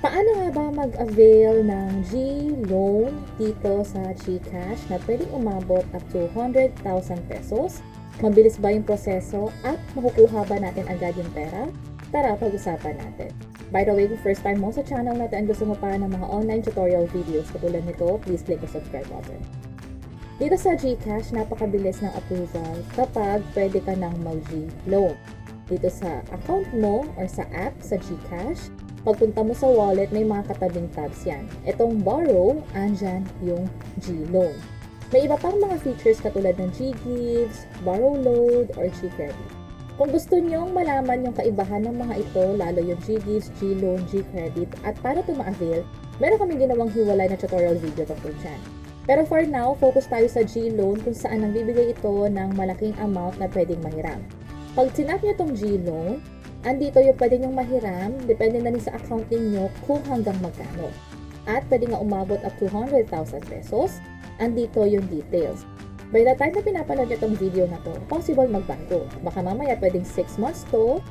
Paano nga ba mag-avail ng G-Loan dito sa GCash na pwedeng umabot up to 100,000 pesos? Mabilis ba yung proseso at makukuha ba natin agad yung pera? Tara, pag-usapan natin. By the way, kung first time mo sa channel natin and gusto mo pa ng mga online tutorial videos katulad nito, please click the subscribe button. Dito sa GCash, napakabilis ng approval kapag pwede ka nang mag-G-Loan. Dito sa account mo or sa app sa GCash, pagpunta mo sa wallet, may mga katabing tabs yan. Itong borrow, andyan yung G-Loan. May iba pang mga features katulad ng G-Gives, borrow load, or G-Credit. Kung gusto nyong malaman yung kaibahan ng mga ito, lalo yung G-Gives, G-Loan, G-Credit, at paano ito ma-avail, meron kami ginawang hiwalay na tutorial video tungkol dyan. Pero for now, focus tayo sa G-Loan kung saan nagbibigay ito ng malaking amount na pwedeng mahiram. Pag sinap nyo itong G-Loan, andito yung pwede nyong mahiram, depende na rin sa account ninyo kung hanggang magkano. At pwede nga umabot up to 100,000 pesos, andito yung details. By the time na pinapanood nyo itong video na to, possible magbago. Baka mamaya pwedeng 6 months to,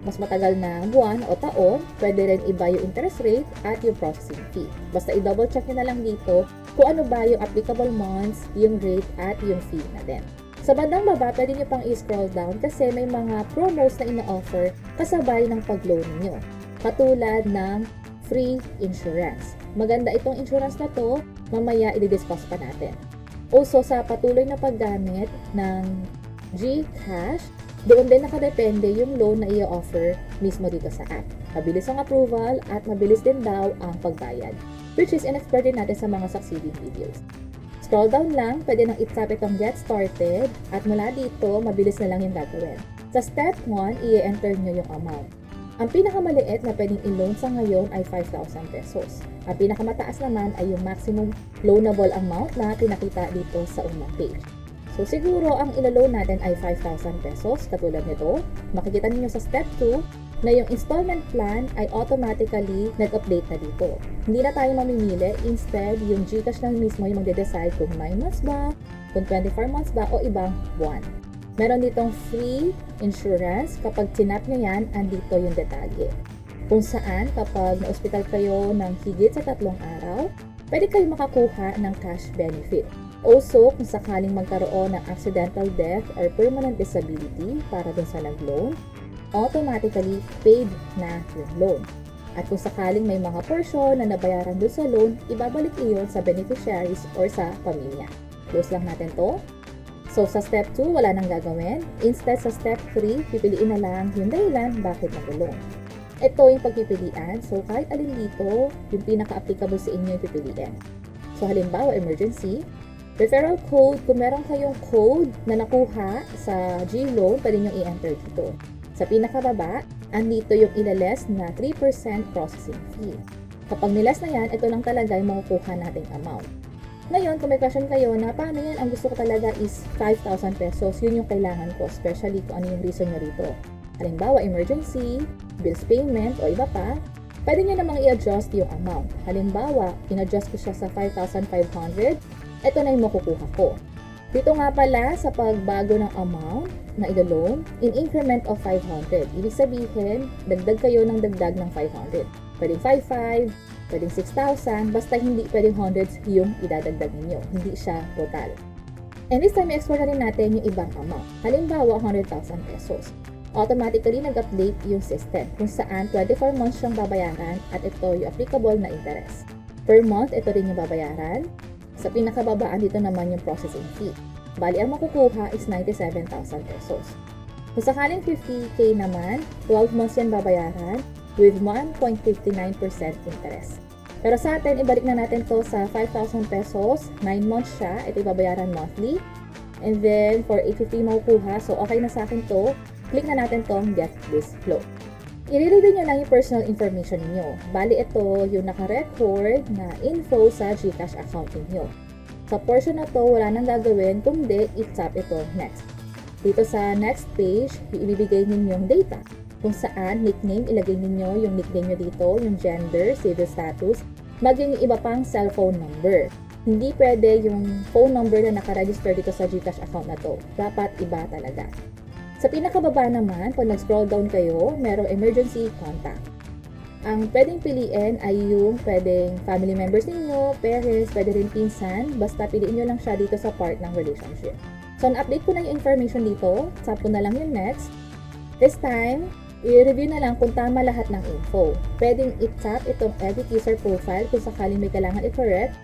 mas matagal na buwan o taon, pwede rin iba yung interest rate at yung processing fee. Basta i-double check nyo na lang dito kung ano ba yung applicable months, yung rate at yung fee na din. Sa bandang baba, pwede nyo pang i-scroll down kasi may mga promos na ina-offer kasabay ng pag-loan nyo. Katulad ng free insurance. Maganda itong insurance na to, mamaya i-discuss pa natin. Also, sa patuloy na paggamit ng GCash, doon din nakadepende yung loan na i-offer mismo dito sa app. Mabilis ang approval at mabilis din daw ang pagbayad, which is in-explain din natin sa mga succeeding videos. Scroll down lang, pwede nang i-tap itong get started at mula dito, mabilis na lang yung gagawin. Sa step 1, i-enter nyo yung amount. Ang pinakamaliit na pwedeng i-loan sa ngayon ay 5,000 pesos. Ang pinakamataas naman ay yung maximum loanable amount na pinakita dito sa unang page. So siguro ang ilo-loan natin ay 5,000 pesos katulad nito. Makikita niyo sa step 2 na yung installment plan ay automatically nag-update na dito. Hindi na tayo mamimili, instead yung GCash na mismo yung magde-decide kung 9 months ba, kung 24 months ba o ibang buwan. Meron ditong free insurance, kapag sinap nyo yan, andito yung detalye. Kung saan kapag na-hospital kayo ng higit sa 3 araw, pwede kayo makakuha ng cash benefit. Also, kung sakaling magkaroon ng accidental death or permanent disability para dun sa nag-loan, automatically paid na yung loan. At kung sakaling may mga portion na nabayaran dun sa loan, ibabalik iyon sa beneficiaries or sa pamilya. Close lang natin to. So, sa step 2, wala nang gagawin. Instead, sa step 3, pipiliin na lang yung dahilan bakit nag-loan. Ito yung pagpipilian. So, kahit alin dito, yung pinaka-applicable sa inyo yung pipiliin. So, halimbawa, emergency, referral code, kung meron kayong code na nakuha sa G-Loan, pwede nyo i-enter dito. Sa pinakababa, andito yung ilales na 3% processing fee. Kapag nilas na yan, ito lang talaga yung makukuha nating amount. Ngayon, kung may question kayo na paano yan, ang gusto ko talaga is 5,000 pesos, yun yung kailangan ko, especially kung ano yung reason nyo rito. Halimbawa, emergency, bills payment, o iba pa, pwede nyo namang i-adjust yung amount. Halimbawa, in-adjust ko siya sa 5,500, ito na yung makukuha ko. Dito nga pala sa pagbago ng amount na ilo-loan, in increment of 500. Ibig sabihin, dagdag kayo ng dagdag ng 500. Pwedeng 5,500, pwedeng 6,000, basta hindi pwedeng hundreds yung idadagdag ninyo. Hindi siya total. And this time, i-explore na rin natin yung ibang amount. Halimbawa, 100,000 pesos. Automatically nag-update yung system kung saan 24 months siyang babayaran at ito yung applicable na interest. Per month, ito rin yung babayaran. Sa pinakababaan dito naman yung processing fee. Bali, ang makukuha is 97,000 pesos. Kung sakaling 50K naman, 12 months yan babayaran with 1.59% interest. Pero sa atin, ibalik na natin to sa 5,000 pesos, 9 months siya, ito babayaran monthly. And then, for 850 makukuha, so okay na sa akin to, click na natin tong get this flow. I-review nyo lang yung personal information niyo. Bali, ito yung naka-record na info sa GCash account niyo. Sa portion na to, wala nang gagawin, kundi i-tap ito next. Dito sa next page, ibibigay ninyong data. Kung saan nickname, ilagay ninyo yung nickname nyo dito, yung gender, civil status, maging yung iba pang cellphone number. Hindi pwede yung phone number na nakaregister dito sa GCash account na to. Dapat iba talaga. Sa pinakababa naman, pag nag-scroll down kayo, merong emergency contact. Ang pwedeng piliin ay yung pwedeng family members ninyo, parents, pwede rin pinsan, basta piliin nyo lang siya dito sa part ng relationship. So, na-update ko na yung information dito, tap ko na lang yung next. This time, i-review na lang kung tama lahat ng info. Pwedeng i-tap itong edit user profile kung sakaling may kailangan i-correct.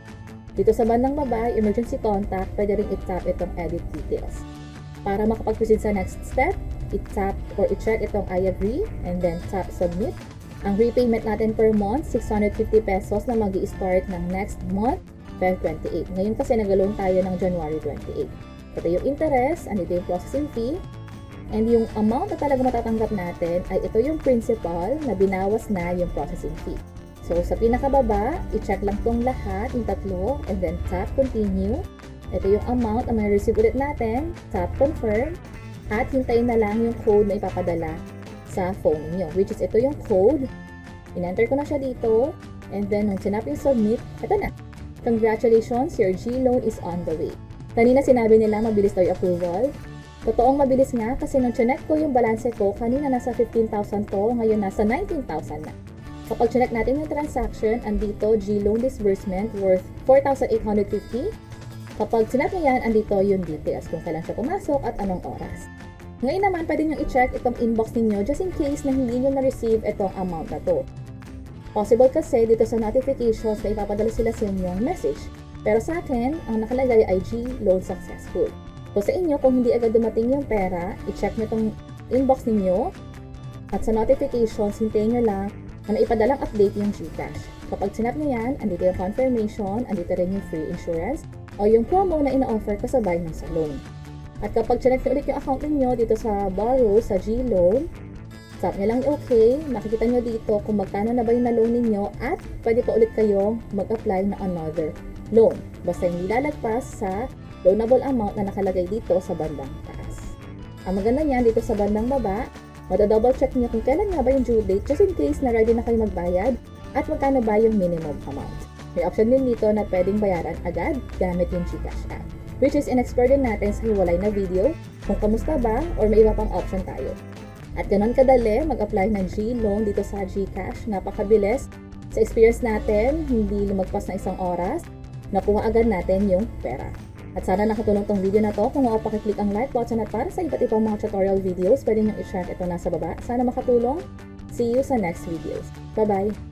Dito sa bandang baba, emergency contact, pwede rin i-tap itong edit details. Para makapag-proceed sa next step, i-tap or i-check itong I agree and then tap submit. Ang repayment natin per month, 650 pesos na mag-i-start ng next month, Feb 28. Ngayon kasi nag-loan tayo ng January 28. Ito yung interest, andito yung processing fee, and yung amount na talaga matatanggap natin ay ito yung principal na binawas na yung processing fee. So, sa pinakababa, i-check lang tong lahat, yung tatlo, and then tap continue. Ito yung amount na ma-receive ulit natin, tap confirm, at hintayin na lang yung code na ipapadala sa phone niyo, which is ito yung code. In-enter ko na siya dito, and then nung sinap yung submit, ito na. Congratulations, your G-loan is on the way. Kanina sinabi nila mabilis daw yung approval. Totoong mabilis nga kasi nung chinek ko yung balanse ko, kanina nasa 15,000 to, ngayon nasa 19,000 na. Kapag chinek natin yung transaction, andito G-loan disbursement worth 4,850. Kapag sinap niya yan, andito yung details kung kailan siya pumasok at anong oras. Ngayon naman, pwede nyo i-check itong inbox ninyo just in case na hindi nyo na-receive itong amount na to. Possible kasi dito sa notifications na ipapadala sila sa inyong message. Pero sa akin, ang nakalagay ay G-loan successful. So sa inyo, kung hindi agad dumating yung pera, i-check nyo itong inbox ninyo. At sa notifications, hintayin nyo lang na naipadalang update yung GCash. Kapag sinap nyo yan, andito yung confirmation, andito rin yung free insurance, o yung promo na ina-offer kasabay ng sa loan. At kapag chinek nyo ulit yung account niyo dito sa borrow, sa G-loan, tap nyo lang okay, makikita nyo dito kung magkano na ba yung na-loan ninyo at pwede pa ulit kayong mag-apply na another loan. Basta hindi lalagpas sa loanable amount na nakalagay dito sa bandang taas. Ang maganda niyan dito sa bandang baba, double check nyo kung kailan nga ba yung due date just in case na ready na kayo magbayad at magkano ba yung minimum amount. May option din dito na pwedeng bayaran agad gamit yung GCash app, which is in-explore din natin sa hiwalay na video kung kamusta ba or may iba pang option tayo. At ganun kadali mag-apply ng G-loan dito sa GCash, napakabilis. Sa experience natin, hindi lumagpas na 1 oras, nakuha agad natin yung pera. At sana nakatulong tong video na to. Kung pakiclick ang like button at para sa iba't ibang mga tutorial videos, pwede nyo i-check ito nasa baba. Sana makatulong. See you sa next videos. Bye-bye!